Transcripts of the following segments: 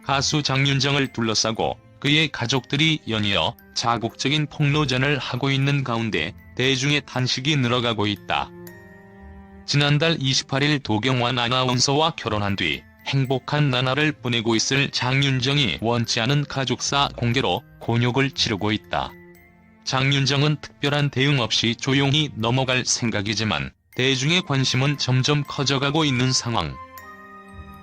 가수 장윤정을 둘러싸고 그의 가족들이 연이어 자국적인 폭로전을 하고 있는 가운데 대중의 탄식이 늘어가고 있다. 지난달 28일 도경완 아나운서와 결혼한 뒤 행복한 나날을 보내고 있을 장윤정이 원치 않은 가족사 공개로 곤욕을 치르고 있다. 장윤정은 특별한 대응 없이 조용히 넘어갈 생각이지만 대중의 관심은 점점 커져가고 있는 상황.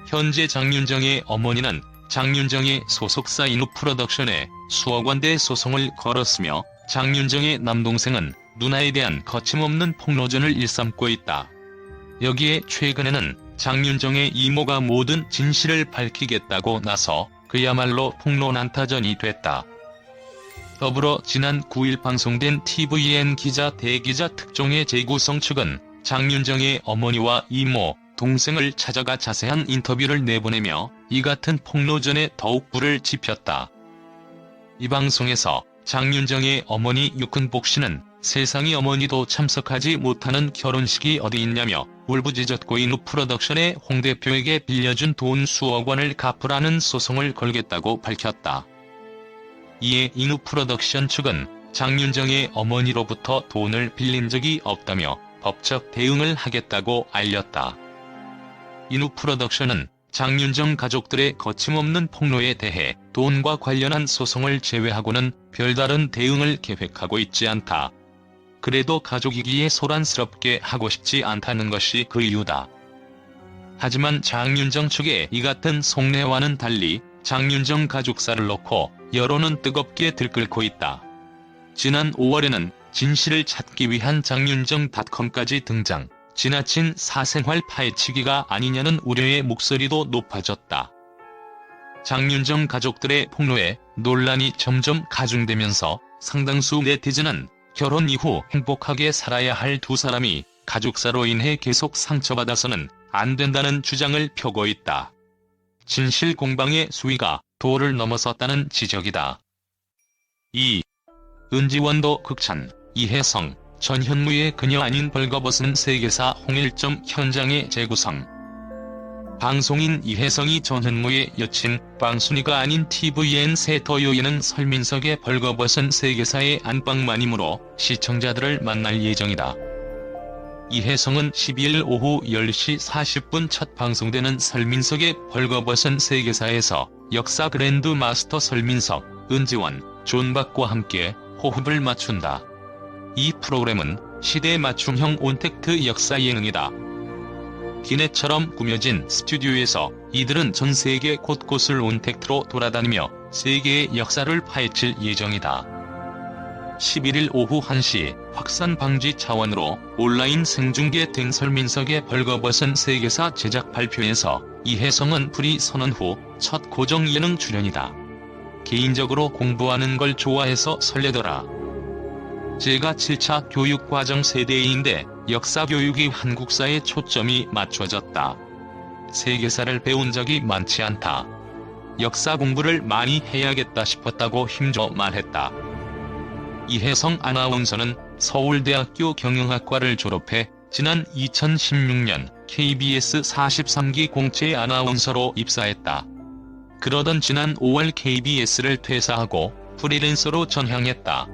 현재 장윤정의 어머니는 장윤정의 소속사 인후프로덕션에 수억 원대 소송을 걸었으며 장윤정의 남동생은 누나에 대한 거침없는 폭로전을 일삼고 있다. 여기에 최근에는 장윤정의 이모가 모든 진실을 밝히겠다고 나서 그야말로 폭로 난타전이 됐다. 더불어 지난 9일 방송된 tvN 기자 대기자 특종의 재구성 측은 장윤정의 어머니와 이모, 동생을 찾아가 자세한 인터뷰를 내보내며 이 같은 폭로전에 더욱 불을 지폈다. 이 방송에서 장윤정의 어머니 육근복 씨는 세상의 어머니도 참석하지 못하는 결혼식이 어디 있냐며 울부짖었고 인후프로덕션의 홍 대표에게 빌려준 돈 수억 원을 갚으라는 소송을 걸겠다고 밝혔다. 이에 인후프로덕션 측은 장윤정의 어머니로부터 돈을 빌린 적이 없다며 법적 대응을 하겠다고 알렸다. 인후프로덕션은 장윤정 가족들의 거침없는 폭로에 대해 돈과 관련한 소송을 제외하고는 별다른 대응을 계획하고 있지 않다. 그래도 가족이기에 소란스럽게 하고 싶지 않다는 것이 그 이유다. 하지만 장윤정 측의 이 같은 속내와는 달리 장윤정 가족사를 놓고 여론은 뜨겁게 들끓고 있다. 지난 5월에는 진실을 찾기 위한 장윤정닷컴까지 등장, 지나친 사생활 파헤치기가 아니냐는 우려의 목소리도 높아졌다. 장윤정 가족들의 폭로에 논란이 점점 가중되면서 상당수 네티즌은 결혼 이후 행복하게 살아야 할 두 사람이 가족사로 인해 계속 상처받아서는 안 된다는 주장을 펴고 있다. 진실 공방의 수위가 도를 넘어섰다는 지적이다. 2. 은지원도 극찬, 이혜성, 전현무의 그녀 아닌 벌거벗은 세계사 홍일점 현장의 재구성. 방송인 이혜성이 전현무의 여친 빵순이가 아닌 tvN 새 토요일은 설민석의 벌거벗은 세계사의 안방마님으로 시청자들을 만날 예정이다. 이혜성은 12일 오후 10시 40분 첫 방송되는 설민석의 벌거벗은 세계사에서 역사 그랜드 마스터 설민석, 은지원, 존박과 함께 호흡을 맞춘다. 이 프로그램은 시대 맞춤형 온택트 역사 예능이다. 기내처럼 꾸며진 스튜디오에서 이들은 전 세계 곳곳을 온택트로 돌아다니며 세계의 역사를 파헤칠 예정이다. 11일 오후 1시 확산 방지 차원으로 온라인 생중계된 설민석의 벌거벗은 세계사 제작 발표에서 이혜성은 불이 선언 후 첫 고정 예능 출연이다. 개인적으로 공부하는 걸 좋아해서 설레더라. 제가 7차 교육과정 세대인데 역사 교육이 한국사에 초점이 맞춰졌다. 세계사를 배운 적이 많지 않다. 역사 공부를 많이 해야겠다 싶었다고 힘줘 말했다. 이혜성 아나운서는 서울대학교 경영학과를 졸업해 지난 2016년 KBS 43기 공채 아나운서로 입사했다. 그러던 지난 5월 KBS를 퇴사하고 프리랜서로 전향했다.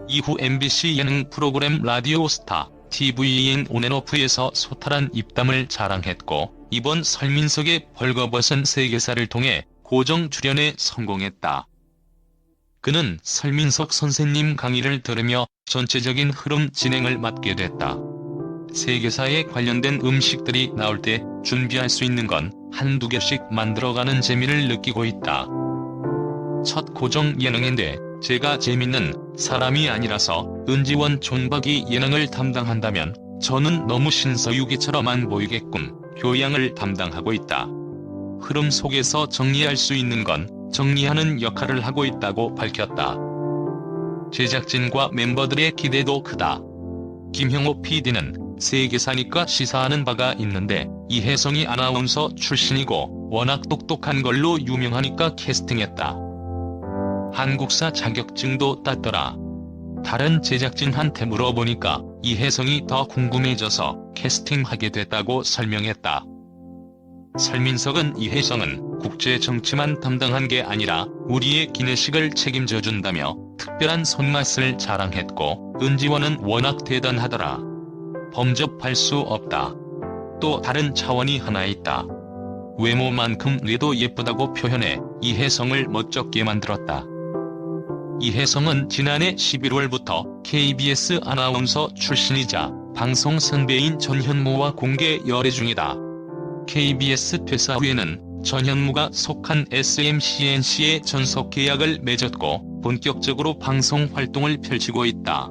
이후 MBC 예능 프로그램 라디오스타, tvN 온앤오프에서 소탈한 입담을 자랑했고 이번 설민석의 벌거벗은 세계사를 통해 고정 출연에 성공했다. 그는 설민석 선생님 강의를 들으며 전체적인 흐름 진행을 맡게 됐다. 세계사에 관련된 음식들이 나올 때 준비할 수 있는 건 한두 개씩 만들어가는 재미를 느끼고 있다. 첫 고정 예능인데 제가 재밌는 사람이 아니라서 은지원 존박이 예능을 담당한다면 저는 너무 신서유기처럼 안 보이게끔 교양을 담당하고 있다. 흐름 속에서 정리할 수 있는 건 정리하는 역할을 하고 있다고 밝혔다. 제작진과 멤버들의 기대도 크다. 김형호 PD는 세계사니까 시사하는 바가 있는데 이혜성이 아나운서 출신이고 워낙 똑똑한 걸로 유명하니까 캐스팅했다. 한국사 자격증도 땄더라. 다른 제작진한테 물어보니까 이혜성이 더 궁금해져서 캐스팅하게 됐다고 설명했다. 설민석은 이혜성은 국제 정치만 담당한 게 아니라 우리의 기내식을 책임져 준다며 특별한 손맛을 자랑했고, 은지원은 워낙 대단하더라. 범접할 수 없다. 또 다른 차원이 하나 있다. 외모만큼 뇌도 예쁘다고 표현해 이혜성을 멋쩍게 만들었다. 이혜성은 지난해 11월부터 KBS 아나운서 출신이자 방송 선배인 전현무와 공개 열애 중이다. KBS 퇴사 후에는 전현무가 속한 SMCNC에 전속 계약을 맺었고 본격적으로 방송 활동을 펼치고 있다.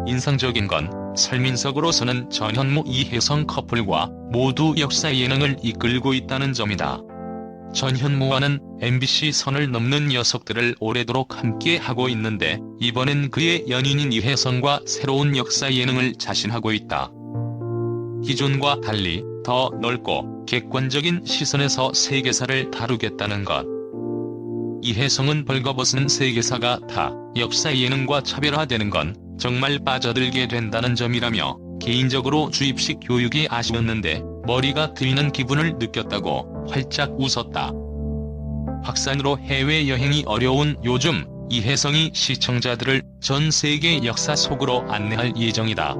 인상적인 건 설민석으로서는 전현무 이혜성 커플과 모두 역사 예능을 이끌고 있다는 점이다. 전현무와는 MBC 선을 넘는 녀석들을 오래도록 함께 하고 있는데 이번엔 그의 연인인 이혜성과 새로운 역사 예능을 자신하고 있다. 기존과 달리 더 넓고 객관적인 시선에서 세계사를 다루겠다는 것. 이혜성은 벌거벗은 세계사가 다 역사 예능과 차별화되는 건 정말 빠져들게 된다는 점이라며 개인적으로 주입식 교육이 아쉬웠는데 머리가 트이는 기분을 느꼈다고 활짝 웃었다. 확산으로 해외여행이 어려운 요즘 이혜성이 시청자들을 전 세계 역사 속으로 안내할 예정이다.